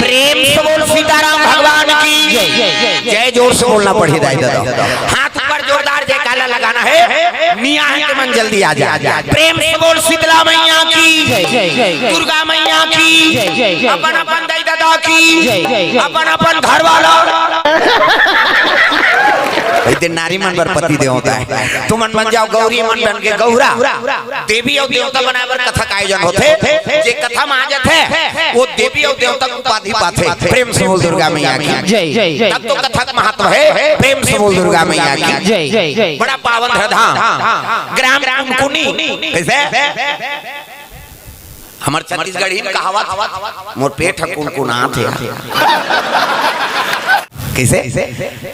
प्रेम से बोल सीताराम भगवान की जय। जोर से बोलना पड़े दादा, हाथ ऊपर जोरदार जयकारा लगाना है। मियाँ है कि मन जल्दी आ जा। प्रेम से बोल शीतला मैया की, दुर्गा मैया की, अपन अपन दाई दादा की, अपन अपन घर वाला। नारी मन पर पति देव होता है। तुम मन बन जाओ गौरी, मन बन के गौरा। देवी और देवता बनाए कथा का आयोजन होते। जे कथा में आ जाते है वो देवी और देवता उपाधि पाते। प्रेम से बोल दुर्गा मैया की जय। तब तो कथा का महत्व है। प्रेम से बोल दुर्गा मैया की जय। बड़ा पावन है धाम ग्राम कुनकुनी। कैसे हमारे छत्तीसगढ़ ही कहावत, मोर पेट है कुनकुनात है। कैसे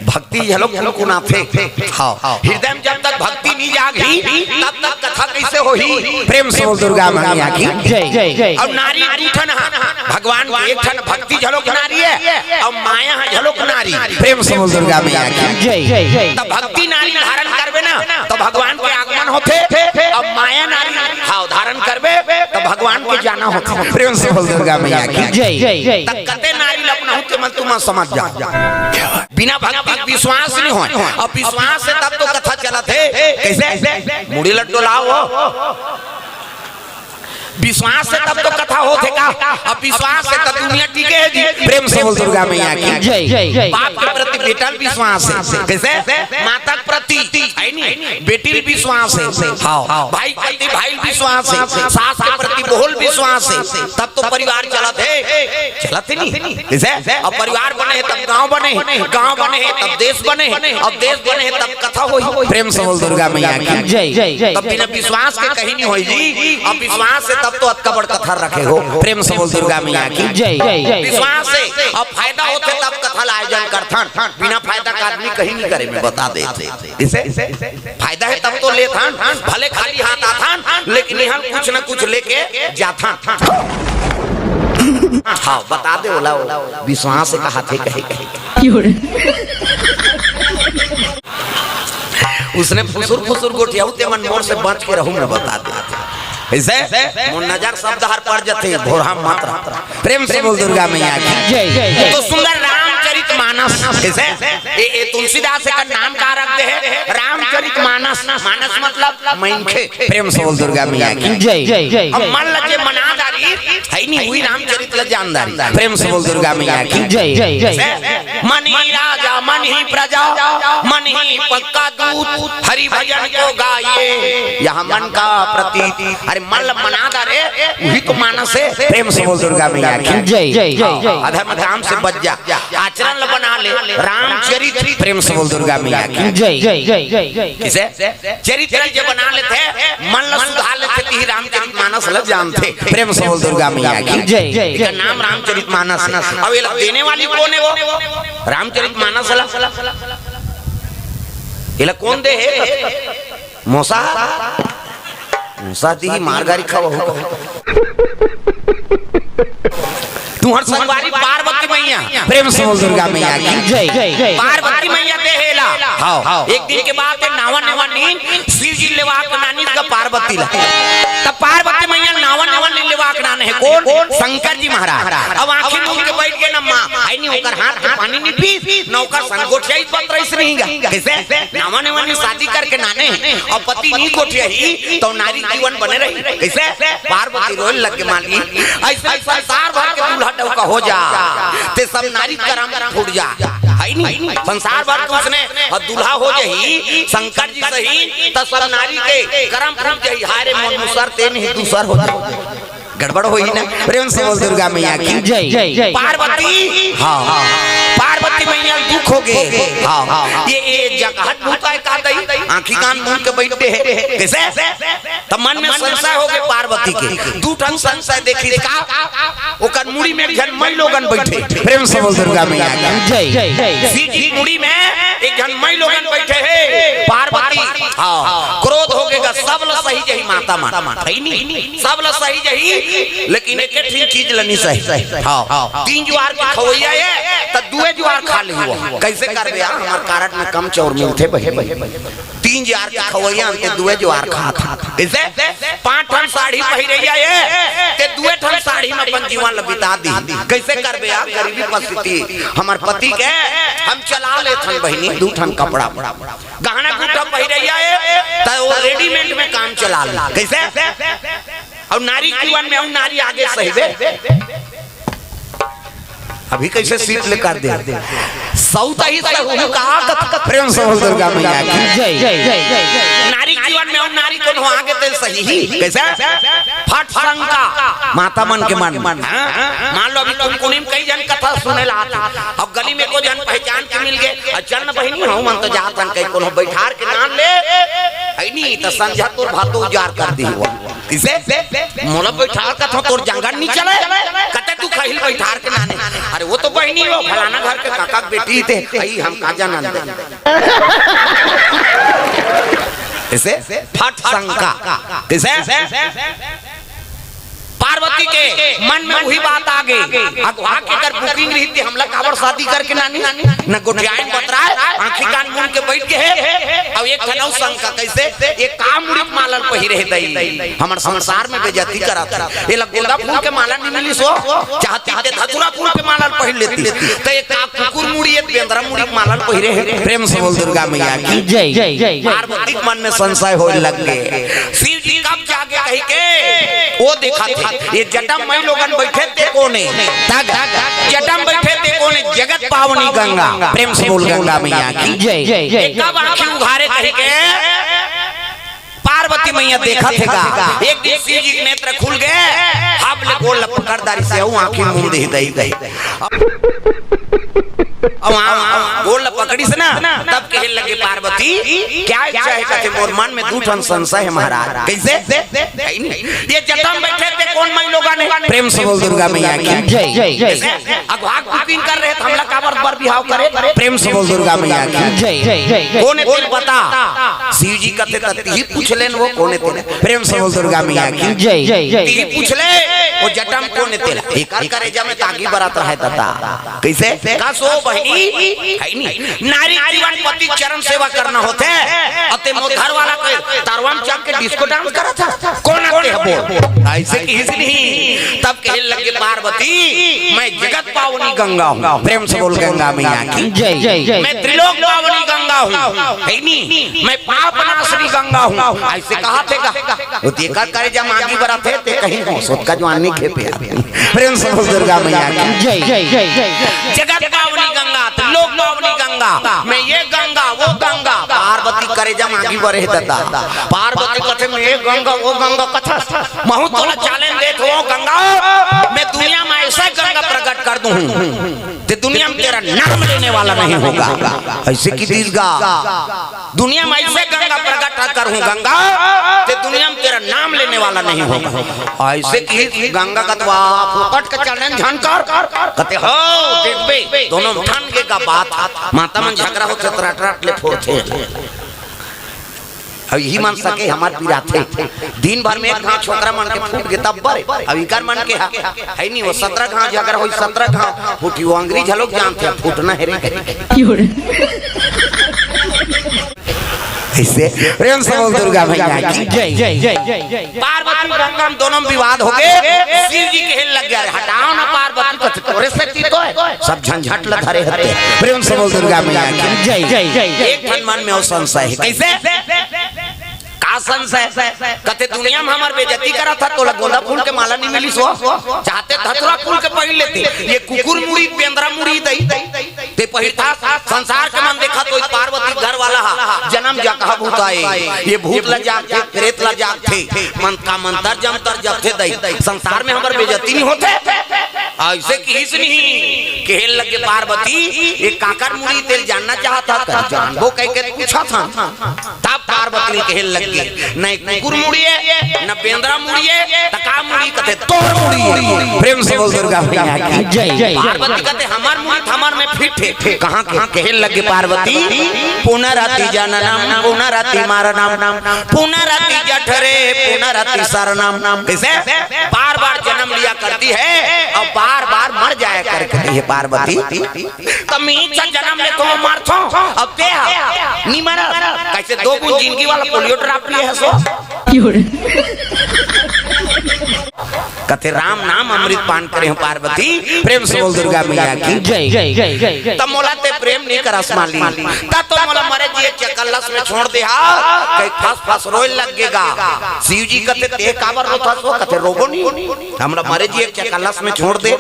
भक्ति झलक कुनकुनात है। हृदय में जब तक भक्ति नहीं जागी तब तक कथा कैसे होही। प्रेम से बोल दुर्गा मैया की जय। और नारी दूठन भगवान की एक ठन भक्ति झलक नारी है और माया है झलक नारी। प्रेम से बोल दुर्गा मैया की जय। तब भक्ति नारी धारण करबे ना तो भगवान के आगमन होते। अब माया नारी धारण करबे तो भगवान के जाना होता। प्रेम से बोल दुर्गा मैया की जय। तब कते नारी लपना होते मन तुम समझ जा। बिना भक्ति विश्वास नहीं हो, अब विश्वास से तब तो कथा चलत है। कैसे मुड़ी लड्डू लाओ, विश्वास से तब तो कथा होते का। अब विश्वास से तब दुनिया टिके है जी। प्रेम से बोल दुर्गा मैया की जय। बाप के प्रति बेटा विश्वास है। कैसे माता के प्रति है नहीं बेटी विश्वास है। भाई के प्रति भाई विश्वास है। सास के प्रति बहुल विश्वास है। तब तो परिवार चलत है। चलत नहीं कैसे। अब परिवार बने तब गांव बने, गांव बने तब देश बने, अब देश बने तब कथा होई। प्रेम से बोल दुर्गा मैया की जय। तब बिना विश्वास के कहीं नहीं होई जी। अब विश्वास से तब तो अतका बड़ कथा रखे हो। प्रेम से बोल दुर्गा मैया की जय। विश्वास से अब फायदा होते तब कथा आयोजन करथन। बिना फायदा का आदमी कहीं नहीं करे। मैं बता देते इसे फायदा है तब तो लेथन। भले खाली हाथ आथन लेकिन यहाँ कुछ न कुछ लेके जाथन। हाँ बता दे ओला विश्वास से कहा थे कहे उसने फुसुर गोटिया मन मोर से बच के रहूं। मैं बता दे नजर शब्द हर पर जथे भोरा मात्रा। प्रेम से बोल दुर्गा मैया की जय। तो सुंदर रामचरित मानस कैसे तुलसीदास का नाम का रखते हैं रामचरित मानस। मानस मतलब मैंखे। प्रेम से बोल दुर्गा मैया की जय। अब मन लगे मनादारी है नहीं हुई रामचरित जानदारी। प्रेम से बोल दुर्गा मैया की जय। मन ही राजा मन ही प्रजा मन ही पक्का दूत हरि भजन को गाइए यहाँ मन का प्रतीति। अरे मन मनादा रे वही तो मानस है। प्रेम से बोल दुर्गा मैया की जय। अधर्म धाम से बच जा आचरण बना ले रामचरित। प्रेम से बोल दुर्गा मैया की जय। किसे चरित्र जो बना लेते मन ल सुधार लेते ही रामचरित मानस ल जानते। प्रेम से बोल दुर्गा मैया की जय। इसका नाम रामचरित मानस। अब ये देने वाली कौन है वो रामचरित मानस ये कौन दे है मोसा दी मारगारी खाओ तुम्हार संगवारी पार्वती मैया। प्रेम से बोल दुर्गा मैया की जय। पार्वती मैया देहेला एक दिन के बाद नावा नावा नींद शिव जी लेवाक नानी का पार्वती ला। तब पार्वती मैया नावा नावा नींद लेवाक नाने है कौन शंकर जी महाराज। अब आंखें मूंद के बैठ गए ना मां आई नहीं होकर हाथ में पानी नहीं पी नौकर संगोठिया इस पत्र इस रहेगा। कैसे नावा नावा नींद शादी करके नाने और पति नहीं गोठिया ही तो नारी जीवन बने रही। कैसे पार्वती रोल लग के माली ऐसा संसार भर के दूल्हा डौका हो जा ते सब नारी करम फूट जा है नहीं संसार भर के उसने और दूल्हा हो जाही शंकर जी सही तो सब नारी के करम फूट जाही। हारे मन मुसर ते नहीं दूसर हो गड़बड़ होई ना। प्रेम से बोल दुर्गा मैया की जय। पार्वती पार्वती मैया दुख हो गए। ये जगहट भूखा का दई आंखी कान मूंद के बैठते हैं। कैसे तब मन में संशय हो गए पार्वती के। दू ठन संशय देखी का ओकर मुड़ी में एक जन मई लोगन बैठे। प्रेम से बोल दुर्गा मैया की जय। शिव जी मुड़ी में एक जन मई लोगन बैठे हैं। पार्वती क्रोध हो गएगा सब ल सही जही माता माता है नहीं सब ल सही जही लेकिन एक ठीक चीज लनी सही। तीन जुआर की खवैया है तो दुए जुआर खा ली हुआ। कैसे कर दिया हमार कारण में कम चौर मिलते 3 जार के खवैया के दुए ज्वार खात कैसे 5 ठन साड़ी पहिरैया ये ते दुए ठन साड़ी में अपन जीवन बिता दी कैसे करबे यार गरीबी परिस्थिति हमर पति के हम चला लेथन बहिनी 2 ठन कपड़ा गहना गुटा पहिरैया ये त वो रेडीमेड में काम चला ले कैसे और नारी जीवन में नारी आगे सहीबे अभी कैसे सीट लेकर दे सौता ही सहु कहा प्रेम से बोल दुर्गा मैया की जय जय नारी जीवन में नारी को आगे ते सही ही कैसे फट शंका माता मन के मन मान लो अभी तुम कोनी में कई जन कथा सुने ला अब गली में को जन पहचान के मिल गए अचल न बहिनी हूं मन तो जात कई कोनो बैठार के नाम ले ऐनी त संझा तोर भातो उजार कर दी हो किसे मोला बैठार का तोर जंगल नहीं चले कते तू खहिल बैठार के नाने अरे वो तो बहिनी हो फलाना घर के काका बेटी थे कही हम काजा नंद इसे फट शंका किसे पार्वती के मन में वही बात आ गई अगवा के कर बुकिंग रही थी हमला काबर शादी करके नानी न गोठियाइन बतराए आंखी कान मुंह के बैठ के है अब एक खनौ शंका कैसे एक काम मुड़ी मालन पहिरे दई हमर संसार में बेइज्जती करत ए गोंदा फूल के माला नहीं मिली सो चाहती ते धतुरा फूल के माला पहिर लेती तो एक कुकुर मुड़ी एक बेंद्रा मुड़ी माला पहिरे है प्रेम से बोल दुर्गा मैया की जय जय पार्वती मन में संशय होने लग गए शिव जी कब जागे कहि के वो देखा था ये जटम मई लोगन बैठे थे कोने जटम बैठे थे कोने जगत पावनी गंगा प्रेम से बोल गंगा मैया की जय जय कब आंखें उघारे कह के पार्वती मैया देखा थे एक दिन शिव जी के नेत्र खुल गए हाबले गोल लपकरदारी से आंखें मुंह दे दई गई गोल पकड़ी से ना तब कहने लगे पार्वती क्या इच्छा है कहते मोर मन में 2 ठन संशय है महाराज कैसे ये जटम बैठे थे कौन मई लोग ने प्रेम से बोल दुर्गा मैया की जय जय अगवा बुकिंग कर रहे हमला काबर बर बिहाव करे प्रेम से बोल दुर्गा मैया की जय कौन है तेरे बता शिव जी कहते तती ही पूछ लेन वो कौन है तेरे प्रेम से बोल दुर्गा मैया की जय जय ही पूछ ले वो जटम कौन है तेरा एक करे जा में तागी बरात रहे तता कैसे का सो नारी जीवन पति चरण सेवा करना होते अते मोर घर वाला के तारवाम चक के डिस्को डांस करा था कौन आते है बोल ऐसे किसी नहीं तब कहने लगे पार्वती मैं जगत पावनी गंगा हूं प्रेम से बोल गंगा मैया की जय जय मैं त्रिलोक पावनी गंगा हूं है नी मैं पाप नाशनी गंगा हूं ऐसे कहा थे वो देखा करे जब मांगी बरात है ते कहीं हो सोच का जवानी खेपे प्रेम से बोल दुर्गा मैया की जय जय जगत पावनी गंगा त्रिलोक पावनी गंगा मैं ये गंगा वो गंगा पार्वती करे जब आगे बढ़े दता पार्वती कथे में ये गंगा वो गंगा कथा महु तोला चैलेंज देत हो गंगा मैं दुनिया में ऐसा गंगा प्रकट कर दूं ते दुनिया में तेरा नाम लेने वाला नहीं होगा ऐसे की दीसगा दुनिया में ऐसे गंगा प्रकट करूं गंगा ते दुनिया में तेरा नाम लेने वाला नहीं होगा ऐसे की गंगा कतवा फुकट के चैलेंज झनकार कते हो देखबे दोनों ठान के का बात माता मन झगड़ा होते तराट ले फोड़ते अब यही मान सके हमार पीरा थे दिन भर में एक घाव छोकरा मन के फूट के तब बर अब इकर मन के है नहीं वो 17 घाव झगड़ा होई 17 घाव फूटी वो अंग्रेज लोग जानते हैं फूटना है रे ऐसे प्रेम से बोल दुर्गा मैया की जय जय पार्वती गंगा में दोनों विवाद हो गए शिव जी कहने लग गया हटाओ ना पार्वती तोरे से तो है सब झंझट लथारे हते प्रेम से बोल दुर्गा मैया की जय जय एक मन मन में वो संशय है कैसे का संशय कहते दुनिया में हमार बेइज्जती करा था तो गोंदा फूल के माला नहीं मिली सो चाहते धतुरा फूल के पहिर लेते ये कुकुर मुड़ी बेंद्रा मुड़ी दई ते पहिरता संसार के मन देखा तो पार्वती घर वाला जन्म जा कहा भूत आए ये भूत ल जाते प्रेत ल जाते मन का मंतर जमतर जब थे दई संसार में हमार बेइज्जती नहीं होते ऐसे किस नहीं कहने लगे पार्वती ये काकर मुड़ी तेल जानना चाहता था जानबो कह के पूछा था तब पार्वती कहने लगी नहीं कुकुर मुड़िए न बेंद्रा मुड़िए तका मुड़ी कहते तोर मुड़ी प्रेम से बोल दुर्गा मैया की जय पार्वती कहते हमार मुड़ी हमार में फिट है कहां कहां कहने लगे पार्वती पुनराति जननम पुनराति मारनम पुनराति जठरे पुनराति शरणम कैसे बार बार जन्म लिया करती है और बार बार मर जाया करती कही पार्वती तब मैं जन्म ले तो मार छो अब ते नहीं मारा कैसे 2 गुण जिंदगी वाला पोलियो ड्रॉप लिए है सो कथे राम नाम अमृत पान करे हैं पार्वती प्रेम से बोल दुर्गा मैया की जय जय जय जय तब मोला ते प्रेम नहीं करस माली ता तो मोला मरे जी चकल्लस में छोड़ दे हा कई फस फस रोए लगेगा शिव जी कथे ते काबर रोता सो कथे रोबो नहीं हमरा मरे जी चकल्लस में छोड़ दे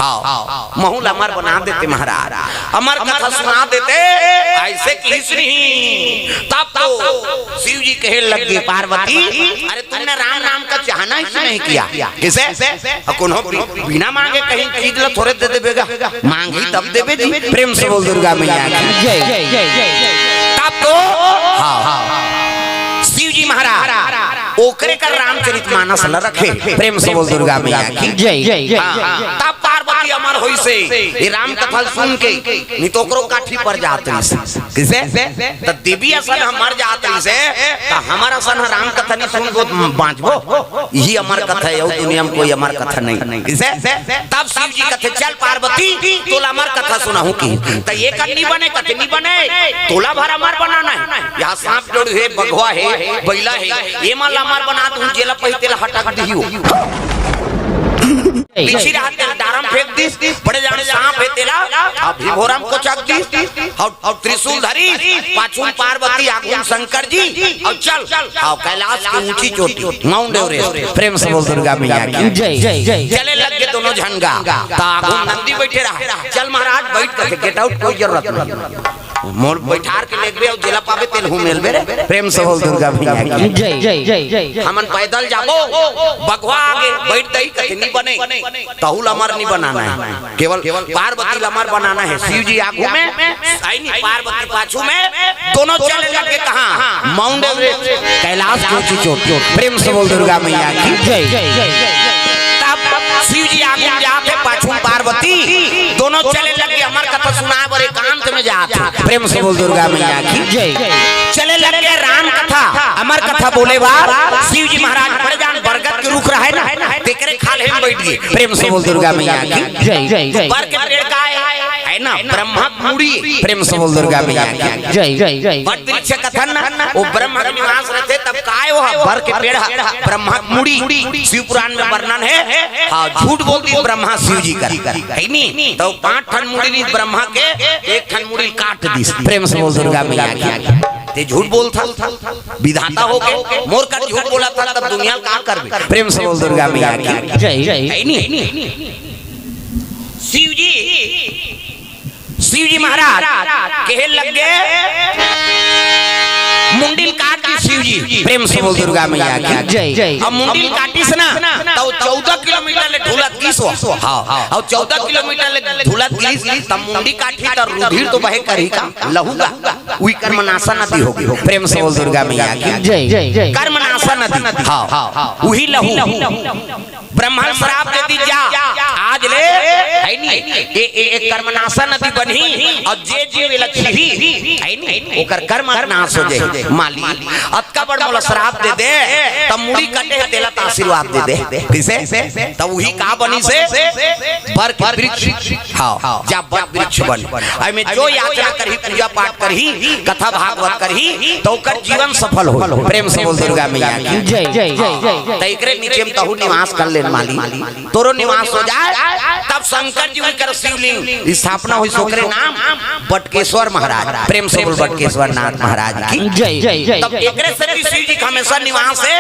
हां महूल अमर बना देते महाराज अमर कथा सुना देते ऐसे किसनी तब तो शिव जी कहे लगे पार्वती अरे तुमने राम नाम का चाहना ही नहीं किया किसे कोनो बिना मांगे कहीं चीज ला थोड़े दे देबेगा मांगी तब देबे जी प्रेम से बोल दुर्गा मैया की जय जय जय तब तो हां शिव जी महाराज ओकरे का रामचरितमानस ल रखे प्रेम से बोल दुर्गा मैया की जय जय जय तब पार्वती अमर होई से ये राम कथा सुन के नी तो ओकरो काठी पर जात किसे त देवी असन हमर जात से त हमारा सन राम कथा नहीं सुन गो बांचबो यही अमर कथा है दुनिया में कोई अमर कथा नहीं किसे तब शिव जी कथे चल पार्वती तोला अमर कथा सुनाहू की त ये कन्नी बने कथे नहीं बने तोला भर अमर बनाना है यहां सांप जोड़ है बघवा है बैला है ये माल अमर बना दूं जेला पहितेला हटा दियो पीछे रहते डारम फेंक दिस बड़े जाने सांप है तेला अब भीमोरम को चक दिस और त्रिशूल धरी पाछू पार्वती आगू शंकर जी और चल और कैलाश की ऊंची चोटी माउंट एवरेस्ट प्रेम से बोल दुर्गा मैया की जय जय जय चले लग गए दोनों झंगा तागू नंदी बैठे रहा चल महाराज बैठ कर गेट आउट कोई जरूरत नहीं मोर बैठार के ले गए और जेला पावे तेल हूं मेल बेरे प्रेम से बोल दुर्गा मैया की जय जय जय जय हमन पैदल जाबो बगवा आगे बैठ दई कतनी बने तहुल अमर नहीं बनाना है केवल पार्वती अमर बनाना है शिव जी आगू में आई नहीं पार्वती पाछू में दोनों चले लगे कहां माउंट एवरेस्ट कैलाश की ऊंची चोटी प्रेम से बोल दुर्गा मैया की जय जय जय तब शिव जी आगू जाके पाछू पार्वती दोनों चले लगे अमर कथा सुनाए बड़े एकांत में जाते प्रेम से बोल दुर्गा मैया की जय चले लगे राम कथा अमर कथा बोले बार शिव जी महाराज बड़े जान बरगद के रुख रहा है ना तेरे खाले में बैठ गए प्रेम से बोल दुर्गा मैया की जय जय जय बर के पेड़ का है ना ब्रह्मा मुड़ी प्रेम से बोल दुर्गा मैया की जय जय जय बट वृक्ष कथन ना वो ब्रह्मा के निवास रहते तब काय वो बर के पेड़ ब्रह्मा मुड़ी शिव पुराण में वर्णन है हां झूठ बोलती ब्रह्मा शिव जी का है नहीं तो 5 ठन मुड़ी ब्रह्मा के 1 ठन मुड़ी काट दी प्रेम से बोल दुर्गा मैया की ते झूठ बोलता विधाता हो के मोर का झूठ बोला था तब दुनिया का कर प्रेम से बोल दुर्गा मैया की जय जय है नहीं शिव जी महाराज कहे लग गए मुंडिल काट दी शिव जी प्रेम से बोल दुर्गा मैया की जय जय अब मुंडिल काटिस ना तो 14 किलोमीटर ले ढूला 30 हां और 14 किलोमीटर ले ढूला 30 तब मुंडी काटी त रुधिर तो बहे करी का लहूगा उई कर्मनाशा नदी होगी प्रेम से बोल दुर्गा मैया की जय जय जय कर्मनाशा नदी हां वही लहू ब्रह्मा श्राप दे दी जा आज ले है नहीं एक कर्मनाशा नदी बनी और जे जीव लक्ष्मी है नहीं ओकर कर्म नाश हो जाए माली अतका बड़ मोला श्राप दे दे तब मुड़ी कटे तेला आशीर्वाद दे दे किसे तब वही का बनी से बर के वृक्ष हां जा बर वृक्ष बन आई में जो यात्रा करही पूजा पाठ करही कथा भागवत करही तो ओकर जीवन सफल हो प्रेम से बोल दुर्गा मैया की जय जय जय त एकरे नीचे में तहु निवास कर ले माली तोरो निवास हो जाए तब शंकर जी कर शिवलिंग स्थापना हुई सोकरे नाम बटकेश्वर महाराज प्रेम से बोल बटकेश्वर नाथ महाराज की जय जय तब एकरे से शिव जी का हमेशा निवास है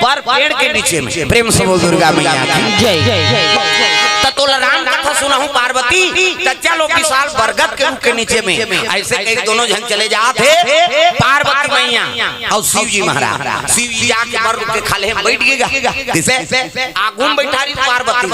पर पेड़ के नीचे में प्रेम से बोल दुर्गा मैया की जय जय जय तोला राम कथा सुनाहू पार्वती त चलो विशाल बरगद के रूख के नीचे में ऐसे कई दोनों जन चले जाते पार्वती मैया और शिव जी महाराज शिव जी आके बर के खाले बैठ गएगा किसे आगू बैठारी पार्वती